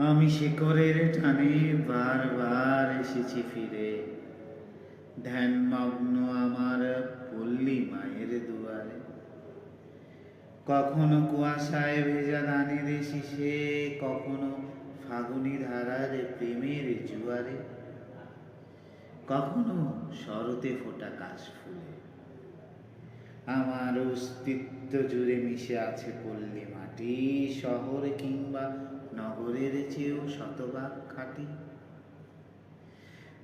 আমি শিকরের টানে বারবার এসেছি ফিরে, ধ্যানমগ্ন আমার পল্লী মায়ের দুয়ারে। কখনো কুয়াশায় ভেজা ধানের শীষে, কখনো ফাগুনি ধারার প্রেমের জুয়ারে, কখনো শরতে ফোটা কাশফুলে। আমার অস্তিত্ব জুড়ে মিশে আছে পল্লী মাটি, শহর কিংবা নগরের চেয়েও শতভাগ খাঁটি।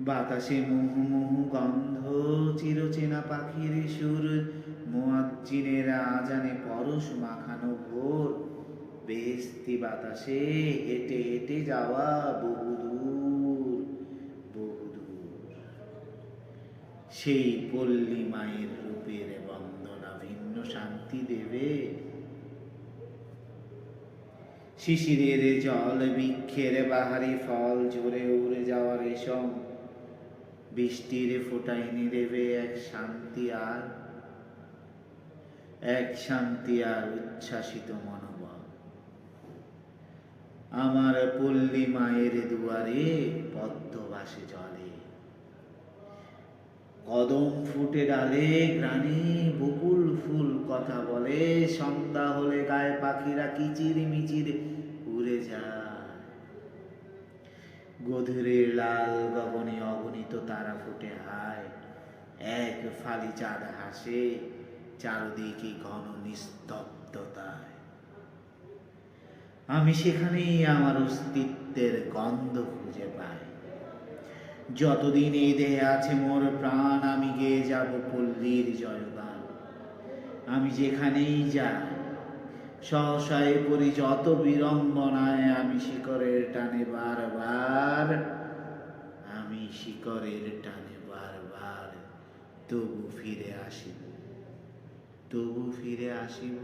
বাতাসে মুহু মুহু গন্ধ, চিরচেনা পাখির সুর, মুয়াজ্জিনের আজানে পরশ মাখানো ভোর, বেহেশতি বাতাসে হেঁটে হেঁটে যাওয়া বহুদূর বহুদূর। সেই পল্লী মায়ের রূপের বন্দনা ভিন্ন শান্তি দেবে। শিশিরের জল, বৃক্ষের বাহারি ফল, ঝরে উড়ে যাওয়া রেশম, বৃষ্টির ফোঁটা এনে দেবে এক শান্তি আর উচ্ছ্বাসিত মনোবল। আমার পল্লী মায়ের দুয়ারে পদ্ম ভাসে জলে, কদম ফুটে ডালে, গ্রাণী বকুল ফুল কথা বলে, সন্ধ্যা হলে গায়ে পাখিরা কিচির মিচির উড়ে যায়। গধূলির লাল গগনে অগণিত তারা ফুটে হায়, এক ফালি চাঁদ হাসে, চারদিকে ঘন নিস্তব্ধতায়। আমি সেখানেই আমার অস্তিত্বের গন্ধ খুঁজে পাই। যতদিন এই দেহে আছে মোর প্রাণ, আমি গেয়ে যাব পল্লীর জয়গান। আমি যেখানেই যাই সহসায় পড়ি যত বিড়ম্বনায়, আমি শিকরের টানে বারবার, আমি শিকরের টানে বারবার তবু ফিরে আসিব, তবু ফিরে আসিব।